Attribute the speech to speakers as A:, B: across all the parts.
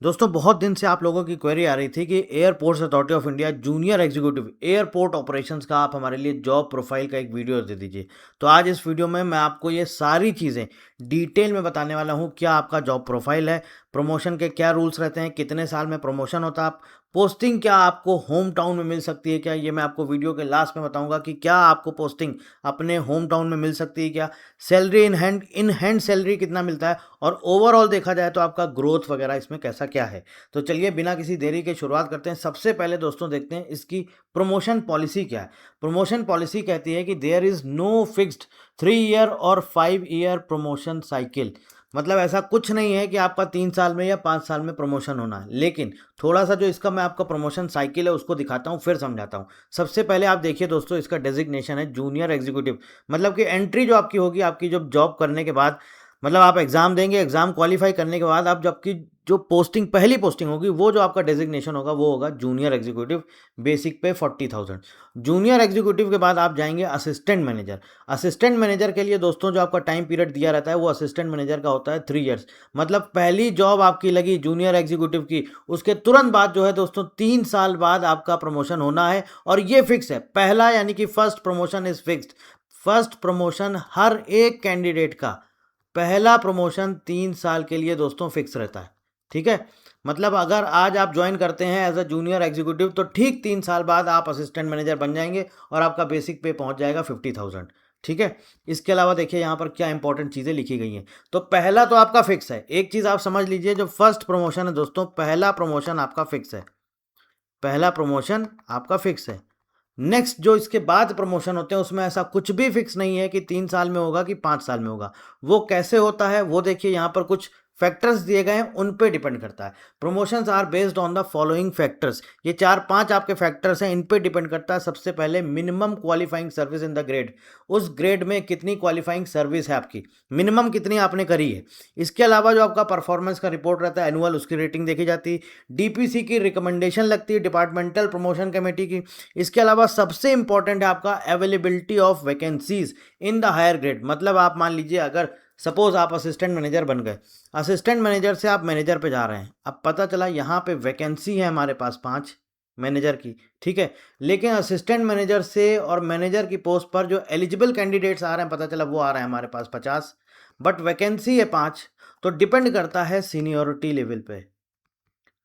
A: दोस्तों बहुत दिन से आप लोगों की क्वेरी आ रही थी कि airports authority of India junior executive airport operations का आप हमारे लिए जॉब प्रोफाइल का एक वीडियो दे दीजिए। तो आज इस वीडियो में मैं आपको ये सारी चीज़ें डिटेल में बताने वाला हूँ। क्या आपका जॉब प्रोफाइल है, प्रमोशन के क्या रूल्स रहते हैं, कितने साल में प्रमोशन होता है, पोस्टिंग क्या आपको होम टाउन में मिल सकती है क्या, ये मैं आपको वीडियो के लास्ट में बताऊंगा कि क्या आपको पोस्टिंग अपने होम टाउन में मिल सकती है क्या, सैलरी इन हैंड सैलरी कितना मिलता है, और ओवरऑल देखा जाए तो आपका ग्रोथ वगैरह इसमें कैसा क्या है। तो चलिए बिना किसी देरी के शुरुआत करते हैं। सबसे पहले दोस्तों देखते हैं इसकी प्रमोशन पॉलिसी क्या है। प्रमोशन पॉलिसी कहती है कि there is no fixed 3 year और 5 ईयर प्रमोशन साइकिल। मतलब ऐसा कुछ नहीं है कि आपका 3 साल में या 5 साल में प्रमोशन होना है। लेकिन थोड़ा सा जो इसका मैं आपका प्रमोशन साइकिल है उसको दिखाता हूँ, फिर समझाता हूँ। सबसे पहले आप देखिए दोस्तों, इसका डेजिग्नेशन है जूनियर एग्जीक्यूटिव। मतलब कि एंट्री जो आपकी होगी, आपकी जो जॉब करने के बाद, मतलब आप एग्जाम देंगे, एग्जाम क्वालिफाई करने के बाद आप जब आपकी जो पोस्टिंग पहली पोस्टिंग होगी, वो जो आपका डेजिग्नेशन होगा वो होगा जूनियर एग्जीक्यूटिव। बेसिक पे 40,000। जूनियर एग्जीक्यूटिव के बाद आप जाएंगे असिस्टेंट मैनेजर। असिस्टेंट मैनेजर के लिए दोस्तों जो आपका टाइम पीरियड दिया रहता है वो असिस्टेंट मैनेजर का होता है 3 ईयर्स। मतलब पहली जॉब आपकी लगी जूनियर एग्जीक्यूटिव की, उसके तुरंत बाद जो है दोस्तों 3 साल बाद आपका प्रमोशन होना है। और ये फिक्स है, पहला यानी कि first promotion is fixed. First promotion हर एक कैंडिडेट का पहला प्रमोशन 3 साल के लिए दोस्तों फिक्स रहता है। ठीक है, मतलब अगर आज आप ज्वाइन करते हैं एज अ जूनियर एग्जीक्यूटिव तो ठीक 3 साल बाद आप असिस्टेंट मैनेजर बन जाएंगे और आपका बेसिक पे पहुंच जाएगा 50,000। ठीक है, इसके अलावा देखिए यहाँ पर क्या इंपॉर्टेंट चीज़ें लिखी गई हैं। तो पहला तो आपका फिक्स है, एक चीज़ आप समझ लीजिए, जो फर्स्ट प्रमोशन है दोस्तों, पहला प्रमोशन आपका फिक्स है। पहला प्रमोशन आपका फिक्स है। नेक्स्ट जो इसके बाद प्रमोशन होते हैं उसमें ऐसा कुछ भी फिक्स नहीं है कि 3 साल में होगा कि 5 साल में होगा। वो कैसे होता है वो देखिए, यहाँ पर कुछ फैक्टर्स दिए गए हैं, उन पे डिपेंड करता है। Promotions are based on the following factors. ये 4-5 आपके फैक्टर्स हैं, इन पे डिपेंड करता है। सबसे पहले minimum qualifying service in the grade. उस ग्रेड में कितनी क्वालिफाइंग सर्विस है आपकी, मिनिमम कितनी आपने करी है। इसके अलावा जो आपका परफॉर्मेंस का रिपोर्ट रहता है एनुअल, उसकी रेटिंग देखी जाती है। डीपीसी की रिकमेंडेशन लगती है, डिपार्टमेंटल प्रमोशन कमेटी की। इसके अलावा सबसे इंपॉर्टेंट है आपका availability of vacancies in the higher grade. मतलब आप मान लीजिए, अगर सपोज आप असिस्टेंट मैनेजर बन गए, असिस्टेंट मैनेजर से आप मैनेजर पे जा रहे हैं, अब पता चला यहाँ पे वैकेंसी है हमारे पास 5 मैनेजर की। ठीक है, लेकिन असिस्टेंट मैनेजर से और मैनेजर की पोस्ट पर जो एलिजिबल कैंडिडेट्स आ रहे हैं, पता चला वो आ रहे हैं हमारे पास 50, बट वैकेंसी है 5। तो डिपेंड करता है सीनियोरिटी लेवल पे।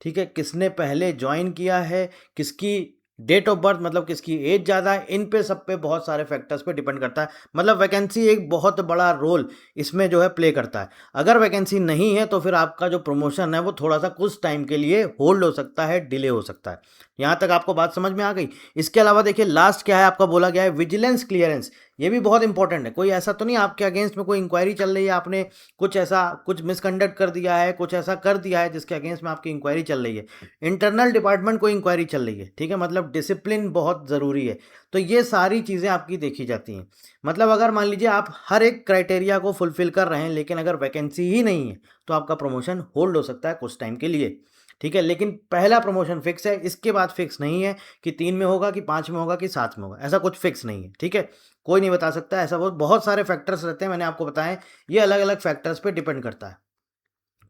A: ठीक है, किसने पहले ज्वाइन किया है, किसकी डेट ऑफ बर्थ, मतलब किसकी एज ज़्यादा है, इन पे सब पे बहुत सारे फैक्टर्स पे डिपेंड करता है। मतलब वैकेंसी एक बहुत बड़ा रोल इसमें जो है प्ले करता है। अगर वैकेंसी नहीं है तो फिर आपका जो प्रमोशन है वो थोड़ा सा कुछ टाइम के लिए होल्ड हो सकता है, डिले हो सकता है। यहाँ तक आपको बात समझ में आ गई। इसके अलावा देखिए लास्ट क्या है आपका बोला गया है, विजिलेंस क्लियरेंस। ये भी बहुत इंपॉर्टेंट है। कोई ऐसा तो नहीं आपके अगेंस्ट में कोई इंक्वायरी चल रही है, आपने कुछ ऐसा कुछ मिसकंडक्ट कर दिया है, कुछ ऐसा कर दिया है जिसके अगेंस्ट में आपकी इंक्वायरी चल रही है, इंटरनल डिपार्टमेंट कोई इंक्वायरी चल रही है। ठीक है, मतलब डिसिप्लिन बहुत ज़रूरी है। तो ये सारी चीज़ें आपकी देखी जाती हैं। मतलब अगर मान लीजिए आप हर एक क्राइटेरिया को फुलफिल कर रहे हैं, लेकिन अगर वैकेंसी ही नहीं है तो आपका प्रमोशन होल्ड हो सकता है कुछ टाइम के लिए। ठीक है, लेकिन पहला प्रमोशन फिक्स है, इसके बाद फिक्स नहीं है कि 3 में होगा कि 5 में होगा कि 7 में होगा, ऐसा कुछ फिक्स नहीं है। ठीक है, कोई नहीं बता सकता ऐसा। बहुत बहुत सारे फैक्टर्स रहते हैं, मैंने आपको बताएं, ये अलग अलग फैक्टर्स पे डिपेंड करता है।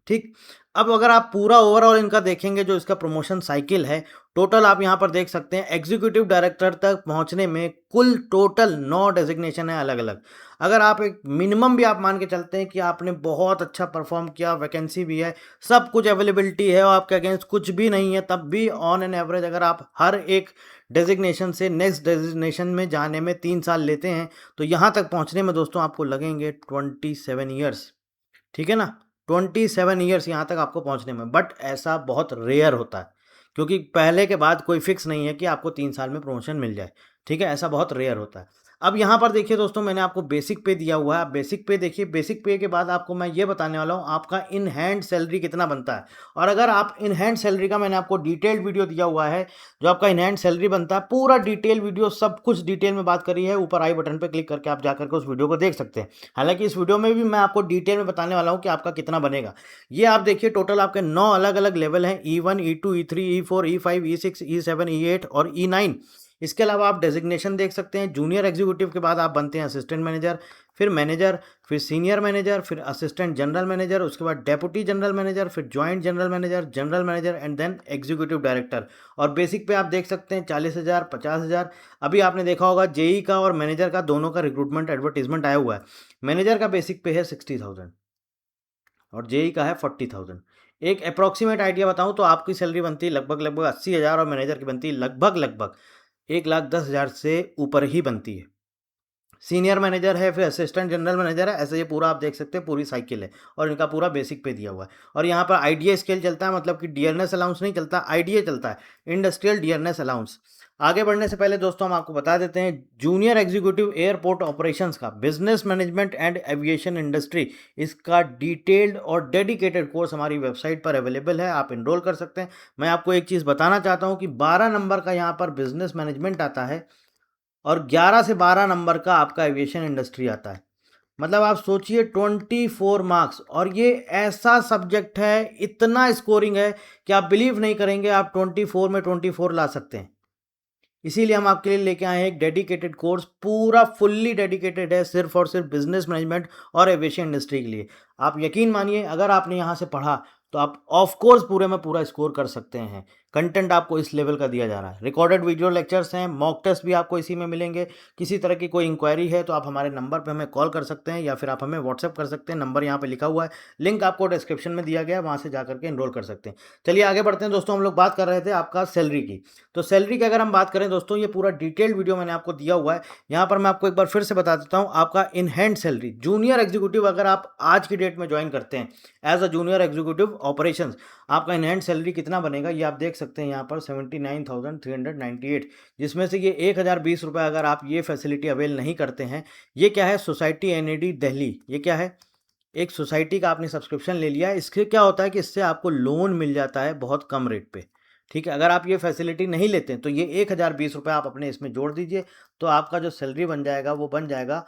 A: ठीक, अब अगर आप पूरा ओवरऑल इनका देखेंगे, जो इसका प्रमोशन साइकिल है, टोटल आप यहाँ पर देख सकते हैं, एग्जीक्यूटिव डायरेक्टर तक पहुँचने में कुल टोटल 9 डेजिग्नेशन है अलग अलग। अगर आप एक मिनिमम भी आप मान के चलते हैं कि आपने बहुत अच्छा परफॉर्म किया, वैकेंसी भी है, सब कुछ अवेलेबिलिटी है और आपके अगेंस्ट कुछ भी नहीं है, तब भी ऑन एन एवरेज अगर आप हर एक डेजिग्नेशन से नेक्स्ट डेजिग्नेशन में जाने में 3 साल लेते हैं, तो यहाँ तक पहुँचने में दोस्तों आपको लगेंगे 27 ईयर्स। ठीक है ना, 27 ईयर्स यहाँ तक आपको पहुँचने में। बट ऐसा बहुत रेयर होता है, क्योंकि पहले के बाद कोई फिक्स नहीं है कि आपको 3 साल में प्रमोशन मिल जाए। ठीक है, ऐसा बहुत रेयर होता है। अब यहाँ पर देखिए दोस्तों, मैंने आपको बेसिक पे दिया हुआ है। आप बेसिक पे देखिए, बेसिक पे के बाद आपको मैं ये बताने वाला हूँ आपका इन हैंड सैलरी कितना बनता है। और अगर आप इन हैंड सैलरी का, मैंने आपको डिटेल्ड वीडियो दिया हुआ है, जो आपका इन हैंड सैलरी बनता है, पूरा डिटेल वीडियो, सब कुछ डिटेल में बात करी है। ऊपर आई बटन पर क्लिक करके आप जाकर के उस वीडियो को देख सकते हैं। हालांकि इस वीडियो में भी मैं आपको डिटेल में बताने वाला हूँ कि आपका कितना बनेगा। ये आप देखिए, टोटल आपके 9 अलग अलग लेवल हैं, E1, E2, E3, E4, E5, E6, E7, E8 और E9। इसके अलावा आप डेजिग्नेशन देख सकते हैं, जूनियर एग्जीक्यूटिव के बाद आप बनते हैं असिस्टेंट मैनेजर, फिर सीनियर मैनेजर, फिर असिस्टेंट जनरल मैनेजर, उसके बाद डेप्यूटी जनरल मैनेजर, फिर joint general manager and then executive director. और बेसिक पे आप देख सकते हैं 40,000, 50,000। अभी आपने देखा होगा जेई का और मैनेजर का दोनों का रिक्रूटमेंट एडवर्टीजमेंट आया हुआ है। मैनेजर का बेसिक पे है 60,000 और जेई का है 40,000। एक अप्रॉक्सीमेट आइडिया बताऊं तो आपकी सैलरी बनती है लगभग 80,000 और मैनेजर की बनती है लगभग 1,10,000 से ऊपर ही बनती है। सीनियर मैनेजर है, फिर असिस्टेंट जनरल मैनेजर है, ऐसे ये पूरा आप देख सकते हैं पूरी साइकिल है और इनका पूरा बेसिक पे दिया हुआ है। और यहाँ पर आईडीए स्केल चलता है, मतलब कि डियरनेस अलाउंस नहीं चलता, आईडीए चलता है, इंडस्ट्रियल डियरनेस अलाउंस। आगे बढ़ने से पहले दोस्तों हम आपको बता देते हैं जूनियर एग्जीक्यूटिव एयरपोर्ट ऑपरेशंस का business management and aviation industry, इसका डिटेल्ड और डेडिकेटेड कोर्स हमारी वेबसाइट पर अवेलेबल है, आप इनरोल कर सकते हैं। मैं आपको एक चीज़ बताना चाहता हूँ कि 12 नंबर का यहाँ पर बिजनेस मैनेजमेंट आता है और 11 से 12 नंबर का आपका एविएशन इंडस्ट्री आता है। मतलब आप सोचिए 24 मार्क्स, और ये ऐसा सब्जेक्ट है, इतना स्कोरिंग है कि आप बिलीव नहीं करेंगे, आप 24 में 24 ला सकते हैं। इसीलिए हम आपके लिए लेके आए हैं एक डेडिकेटेड कोर्स, पूरा फुल्ली डेडिकेटेड है सिर्फ और सिर्फ बिजनेस मैनेजमेंट और एविएशन इंडस्ट्री के लिए। आप यकीन मानिए अगर आपने यहाँ से पढ़ा तो आप ऑफ कोर्स पूरे में पूरा स्कोर कर सकते हैं। कंटेंट आपको इस लेवल का दिया जा रहा है, रिकॉर्डेड वीडियो लेक्चर्स हैं, मॉक टेस्ट भी आपको इसी में मिलेंगे। किसी तरह की कोई इंक्वायरी है तो आप हमारे नंबर पे हमें कॉल कर सकते हैं या फिर आप हमें व्हाट्सएप कर सकते हैं, नंबर यहाँ पे लिखा हुआ है, लिंक आपको डिस्क्रिप्शन में दिया गया है, वहाँ से जा करके एनरोल कर सकते हैं। चलिए आगे बढ़ते हैं दोस्तों, हम लोग बात कर रहे थे आपका सैलरी की। तो सैलरी की अगर हम बात करें दोस्तों, ये पूरा डिटेल्ड वीडियो मैंने आपको दिया हुआ है। यहाँ पर मैं आपको एक बार फिर से बता देता हूँ, आपका in hand salary junior executive अगर आप आज की डेट में ज्वाइन करते हैं as a junior executive operations, आपका इन हैंड सैलरी कितना बनेगा ये आप देख सकते हैं यहाँ पर 79,398, जिसमें से ये 1,020 रुपये अगर आप ये फैसिलिटी अवेल नहीं करते हैं। ये क्या है, सोसाइटी एनएडी दिल्ली, ये क्या है, एक सोसाइटी का आपने सब्सक्रिप्शन ले लिया है। इससे क्या होता है कि इससे आपको लोन मिल जाता है बहुत कम रेट पे। ठीक है, अगर आप ये फैसिलिटी नहीं लेते हैं तो ये 1,020 रुपये आप अपने इसमें जोड़ दीजिए, तो आपका जो सैलरी बन जाएगा वो बन जाएगा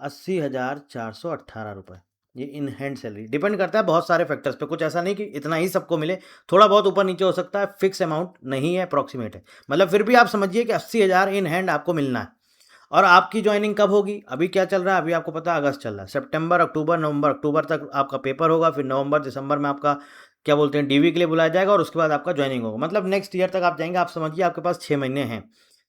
A: 80,418 रुपये। ये इन हैंड सैलरी डिपेंड करता है बहुत सारे फैक्टर्स पे, कुछ ऐसा नहीं कि इतना ही सबको मिले, थोड़ा बहुत ऊपर नीचे हो सकता है, फिक्स अमाउंट नहीं है, अप्रॉक्सीमेट है। मतलब फिर भी आप समझिए कि 80,000 इन हैंड आपको मिलना है। और आपकी ज्वाइनिंग कब होगी, अभी क्या चल रहा है, अभी आपको पता है अगस्त चल रहा है, सितंबर अक्टूबर नवंबर, अक्टूबर तक आपका पेपर होगा, फिर नवंबर दिसंबर में आपका क्या बोलते हैं डीवी के लिए बुलाया जाएगा और उसके बाद आपका ज्वाइनिंग होगा। मतलब नेक्स्ट ईयर तक आप जाएंगे, आप समझिए आपके पास 6 महीने हैं।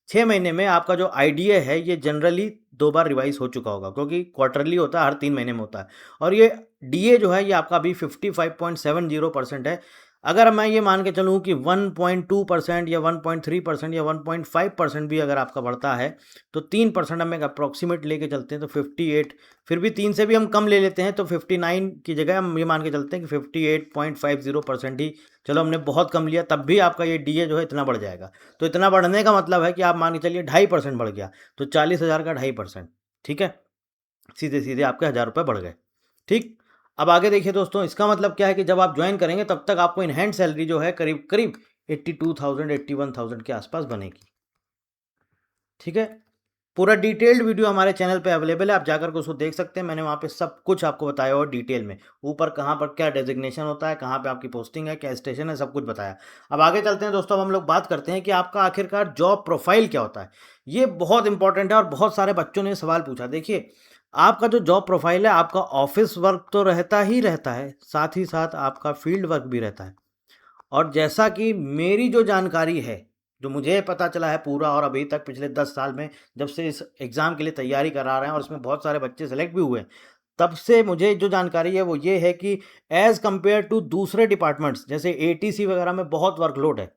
A: 6 महीने में आपका जो आईडीए है ये जनरली 2 बार रिवाइज हो चुका होगा, क्योंकि क्वार्टरली होता है, हर 3 महीने में होता है। और ये डीए जो है ये आपका अभी 55.70% है। अगर मैं ये मान के चलूँ कि 1.2% या 1.3% या 1.5% भी अगर आपका बढ़ता है तो 3% हम एक अप्रॉक्सीमेट लेके चलते हैं तो 58, फिर भी 3 से भी हम कम ले लेते हैं तो 59 की जगह हम ये मान के चलते हैं कि 58.50% ही, चलो हमने बहुत कम लिया, तब भी आपका ये डीए जो है इतना बढ़ जाएगा। तो इतना बढ़ने का मतलब है कि आप मान के चलिए 2.5% बढ़ गया, तो 40,000 का 2.5%, ठीक है, सीधे सीधे आपके 1,000 रुपये बढ़ गए। ठीक, अब आगे देखिए दोस्तों, इसका मतलब क्या है कि जब आप ज्वाइन करेंगे तब तक आपको इन हैंड सैलरी जो है करीब करीब 82,000 81,000 के आसपास बनेगी। ठीक है, पूरा डिटेल्ड वीडियो हमारे चैनल पे अवेलेबल है, आप जाकर के उसको देख सकते हैं। मैंने वहाँ पे सब कुछ आपको बताया और डिटेल में, ऊपर कहाँ पर क्या डेजिग्नेशन होता है, कहाँ पे आपकी पोस्टिंग है, क्या स्टेशन है, सब कुछ बताया। अब आगे चलते हैं दोस्तों, अब हम लोग बात करते हैं कि आपका आखिरकार जॉब प्रोफाइल क्या होता है। ये बहुत इंपॉर्टेंट है और बहुत सारे बच्चों ने सवाल पूछा। देखिए, आपका जो जॉब प्रोफाइल है, आपका ऑफिस वर्क तो रहता ही रहता है, साथ ही साथ आपका फील्ड वर्क भी रहता है। और जैसा कि मेरी जो जानकारी है, जो मुझे पता चला है पूरा, और अभी तक पिछले 10 साल में जब से इस एग्ज़ाम के लिए तैयारी करा रहे हैं और इसमें बहुत सारे बच्चे सेलेक्ट भी हुए हैं, तब से मुझे जो जानकारी है वो ये है कि एज़ कंपेयर टू दूसरे डिपार्टमेंट्स जैसे एटीसी वगैरह में बहुत वर्कलोड है।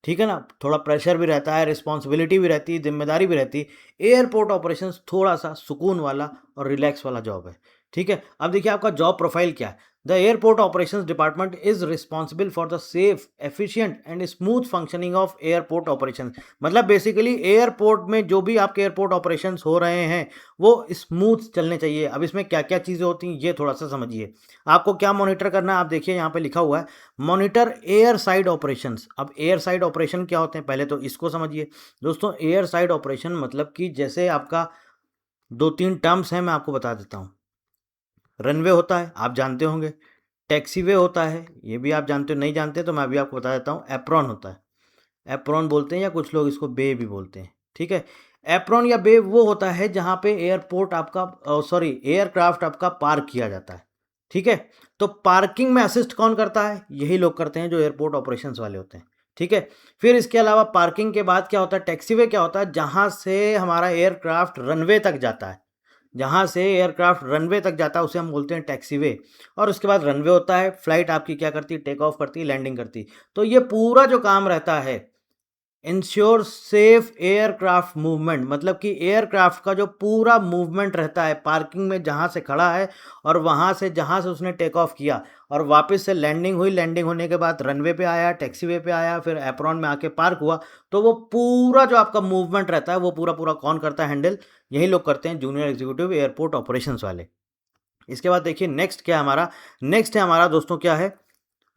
A: ठीक है ना, थोड़ा प्रेशर भी रहता है, रिस्पॉन्सिबिलिटी भी रहती है, जिम्मेदारी भी रहती है। एयरपोर्ट ऑपरेशंस थोड़ा सा सुकून वाला और रिलैक्स वाला जॉब है। ठीक है, अब देखिए आपका जॉब प्रोफाइल क्या है। The airport operations department is responsible for the safe, efficient and smooth functioning of airport operations. मतलब बेसिकली एयरपोर्ट में जो भी आपके एयरपोर्ट ऑपरेशंस हो रहे हैं वो स्मूथ चलने चाहिए। अब इसमें क्या क्या चीज़ें होती हैं ये थोड़ा सा समझिए। आपको क्या मॉनिटर करना है, आप देखिए यहाँ पे लिखा हुआ है मॉनिटर एयर साइड ऑपरेशंस। अब एयर साइड ऑपरेशन क्या होते हैं, पहले तो इसको समझिए दोस्तों। एयर साइड ऑपरेशन मतलब कि जैसे आपका 2-3 टर्म्स हैं, मैं आपको बता देता हूँ। रनवे होता है, आप जानते होंगे। टैक्सीवे होता है, ये भी आप जानते हो, नहीं जानते तो मैं अभी आपको बता देता हूँ। एप्रॉन होता है, एप्रॉन बोलते हैं या कुछ लोग इसको बे भी बोलते हैं। ठीक है। एप्रॉन या बे वो होता है जहाँ पे एयरपोर्ट आपका एयरक्राफ्ट आपका पार्क किया जाता है, ठीक है। तो पार्किंग में असिस्ट कौन करता है? यही लोग करते हैं जो एयरपोर्ट ऑपरेशंस वाले होते हैं, ठीक है। फिर इसके अलावा पार्किंग के बाद क्या होता है? टैक्सीवे क्या होता है? जहाँ से हमारा एयरक्राफ्ट रनवे तक जाता है, जहाँ से एयरक्राफ्ट रनवे तक जाता है उसे हम बोलते हैं टैक्सीवे। और उसके बाद रनवे होता है, फ्लाइट आपकी क्या करती है? टेक ऑफ करती है, लैंडिंग करती है। तो ये पूरा जो काम रहता है इंश्योर सेफ एयरक्राफ्ट मूवमेंट, मतलब कि एयरक्राफ्ट का जो पूरा मूवमेंट रहता है पार्किंग में, जहाँ से खड़ा है और वहाँ से जहाँ से उसने टेक ऑफ किया और वापस से लैंडिंग हुई, लैंडिंग होने के बाद रनवे पे आया, टैक्सीवे पे आया, फिर एप्रॉन में आके पार्क हुआ, तो वो पूरा जो आपका मूवमेंट रहता है वो पूरा पूरा कौन करता है हैंडल? यही लोग करते हैं, जूनियर एग्जीक्यूटिव एयरपोर्ट ऑपरेशंस वाले। इसके बाद देखिए नेक्स्ट क्या है हमारा? नेक्स्ट है हमारा दोस्तों क्या है?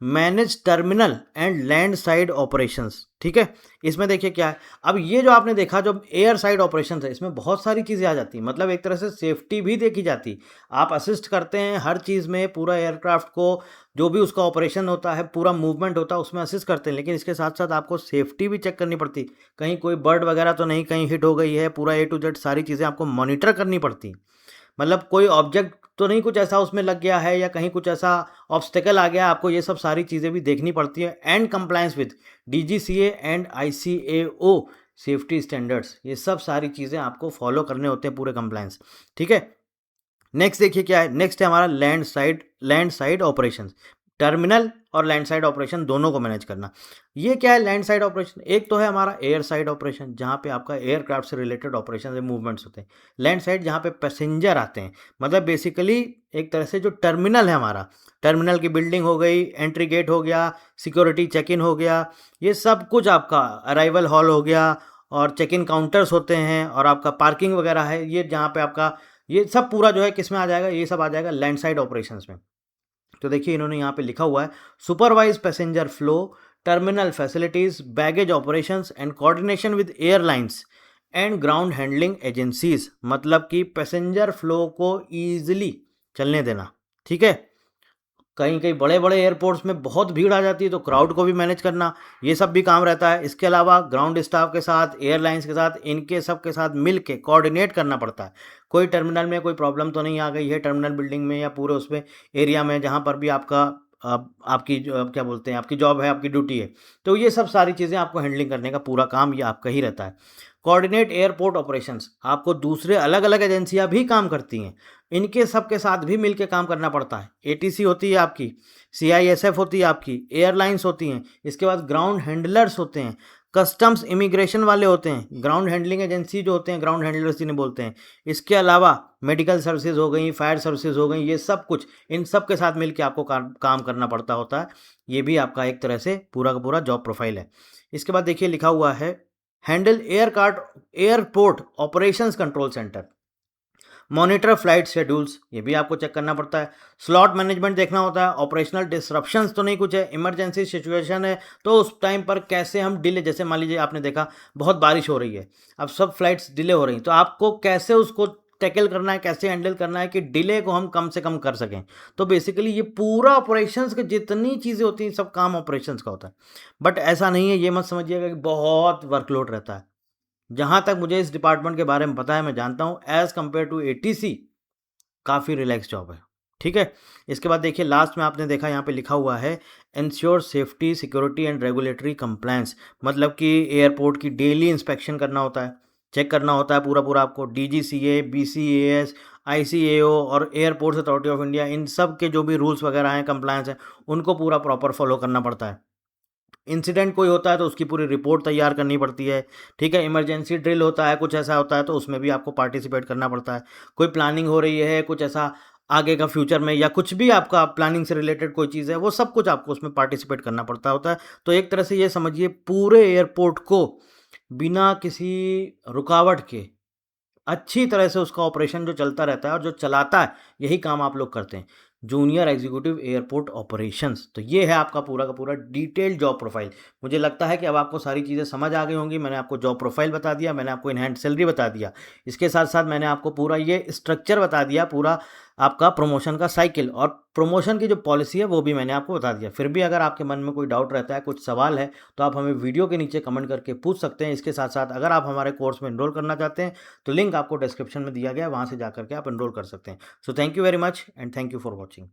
A: Manage terminal and land side operations, ठीक है। इसमें देखिए क्या है, अब ये जो आपने देखा जो एयर साइड ऑपरेशंस है, इसमें बहुत सारी चीज़ें आ जाती हैं, मतलब एक तरह से सेफ्टी भी देखी जाती। आप असिस्ट करते हैं हर चीज़ में, पूरा एयरक्राफ्ट को जो भी उसका ऑपरेशन होता है, पूरा मूवमेंट होता है, उसमें असिस्ट करते हैं, लेकिन इसके साथ साथ आपको सेफ्टी भी चेक करनी पड़ती। कहीं कोई बर्ड वगैरह तो नहीं कहीं हिट हो गई है, पूरा A to Z सारी चीज़ें आपको मॉनिटर करनी पड़ती। मतलब कोई ऑब्जेक्ट तो नहीं कुछ ऐसा उसमें लग गया है या कहीं कुछ ऐसा ऑब्स्टेकल आ गया, आपको ये सब सारी चीज़ें भी देखनी पड़ती है। And compliance with DGCA and ICAO safety standards, ये सब सारी चीज़ें आपको फॉलो करने होते हैं, पूरे कंप्लायंस, ठीक है। नेक्स्ट देखिए क्या है, नेक्स्ट है हमारा लैंड साइड ऑपरेशंस। टर्मिनल और लैंड साइड ऑपरेशन दोनों को मैनेज करना। ये क्या है लैंड साइड ऑपरेशन? एक तो है हमारा एयर साइड ऑपरेशन, जहाँ पे आपका एयरक्राफ्ट से रिलेटेड ऑपरेशन से मूवमेंट्स होते हैं। लैंड साइड जहाँ पे पैसेंजर आते हैं, मतलब बेसिकली एक तरह से जो टर्मिनल है हमारा, टर्मिनल की बिल्डिंग हो गई, एंट्री गेट हो गया, सिक्योरिटी चेक इन हो गया, ये सब कुछ आपका अराइवल हॉल हो गया, और चेक इन काउंटर्स होते हैं, और आपका पार्किंग वगैरह है, ये जहाँ पे आपका ये सब पूरा जो है किस में आ जाएगा? ये सब आ जाएगा लैंड साइड ऑपरेशंस में। तो देखिए इन्होंने यहाँ पे लिखा हुआ है supervise passenger flow, terminal facilities, baggage operations and coordination with airlines and ground handling agencies, मतलब कि पैसेंजर फ्लो को ईजिली चलने देना, ठीक है। कहीं कहीं बड़े बड़े एयरपोर्ट्स में बहुत भीड़ आ जाती है, तो क्राउड को भी मैनेज करना, ये सब भी काम रहता है। इसके अलावा ग्राउंड स्टाफ के साथ, एयरलाइंस के साथ, इनके सब के साथ मिल के कोऑर्डिनेट करना पड़ता है। कोई टर्मिनल में कोई प्रॉब्लम तो नहीं आ गई है, टर्मिनल बिल्डिंग में या पूरे उसमें एरिया में जहाँ पर भी आपका आपकी क्या बोलते हैं, आपकी जॉब है, आपकी ड्यूटी है, तो ये सब सारी चीज़ें आपको हैंडलिंग करने का पूरा काम ये आपका ही रहता है। कोऑर्डिनेट एयरपोर्ट ऑपरेशंस, आपको दूसरे अलग अलग एजेंसियां भी काम करती हैं, इनके सब के साथ भी मिलके काम करना पड़ता है। ATC होती है आपकी, CISF होती है आपकी, एयरलाइंस होती हैं, इसके बाद ग्राउंड हैंडलर्स होते हैं, कस्टम्स इमिग्रेशन वाले होते हैं, ग्राउंड हैंडलिंग एजेंसी जो होते हैं, ग्राउंड हैंडलर्स जिन्हें बोलते हैं। इसके अलावा मेडिकल सर्विसेज हो गई, फायर सर्विसेज हो गई, ये सब कुछ इन सब के साथ मिलकर आपको काम करना पड़ता होता है। ये भी आपका एक तरह से पूरा का पूरा जॉब प्रोफाइल है। इसके बाद देखिए लिखा हुआ है handle airport operations control centre, monitor flight schedules, ये भी आपको चेक करना पड़ता है। स्लॉट मैनेजमेंट देखना होता है, ऑपरेशनल डिसरप्शंस तो नहीं कुछ है, इमरजेंसी सिचुएशन है तो उस टाइम पर कैसे हम डिले, जैसे मान लीजिए आपने देखा बहुत बारिश हो रही है, अब सब फ्लाइट्स डिले हो रही हैं, तो आपको कैसे उसको टैकल करना है, कैसे हैंडल करना है कि डिले को हम कम से कम कर सकें। तो बेसिकली ये पूरा ऑपरेशंस के जितनी चीज़ें होती हैं सब काम ऑपरेशंस का होता है। बट ऐसा नहीं है, ये मत समझिएगा कि बहुत वर्कलोड रहता है। जहाँ तक मुझे इस डिपार्टमेंट के बारे में पता है, मैं जानता हूँ एज़ कम्पेयर टू ATC काफ़ी रिलैक्स जॉब है, ठीक है। इसके बाद देखिए लास्ट में आपने देखा यहाँ पे लिखा हुआ है ensure safety security and regulatory compliance, मतलब कि एयरपोर्ट की डेली इंस्पेक्शन करना होता है, चेक करना होता है पूरा पूरा आपको। DGCA, BCAS, ICAO और एयरपोर्ट्स अथॉरिटी ऑफ इंडिया, इन सब के जो भी रूल्स वगैरह हैं, कंप्लायंस हैं, उनको पूरा प्रॉपर फॉलो करना पड़ता है। इंसिडेंट कोई होता है तो उसकी पूरी रिपोर्ट तैयार करनी पड़ती है, ठीक है। इमरजेंसी ड्रिल होता है, कुछ ऐसा होता है तो उसमें भी आपको पार्टिसिपेट करना पड़ता है। कोई प्लानिंग हो रही है, कुछ ऐसा आगे का फ्यूचर में, या कुछ भी आपका प्लानिंग से रिलेटेड कोई चीज़ है, वो सब कुछ आपको उसमें पार्टिसिपेट करना पड़ता होता है। तो एक तरह से ये समझिए पूरे एयरपोर्ट को बिना किसी रुकावट के अच्छी तरह से उसका ऑपरेशन जो चलता रहता है और जो चलाता है, यही काम आप लोग करते हैं, जूनियर एग्जीक्यूटिव एयरपोर्ट ऑपरेशंस। तो ये है आपका पूरा का पूरा डिटेल्ड जॉब प्रोफाइल। मुझे लगता है कि अब आपको सारी चीज़ें समझ आ गई होंगी। मैंने आपको जॉब प्रोफाइल बता दिया, मैंने आपको इन हैंड सैलरी बता दिया, इसके साथ साथ मैंने आपको पूरा ये स्ट्रक्चर बता दिया, पूरा आपका प्रमोशन का साइकिल और प्रमोशन की जो पॉलिसी है वो भी मैंने आपको बता दिया। फिर भी अगर आपके मन में कोई डाउट रहता है, कुछ सवाल है, तो आप हमें वीडियो के नीचे कमेंट करके पूछ सकते हैं। इसके साथ-साथ अगर आप हमारे कोर्स में एनरोल करना चाहते हैं, तो लिंक आपको डिस्क्रिप्शन में दिया गया है, वहाँ से जाकर के आप एनरोल कर सकते हैं। So thank you very much and thank you for watching.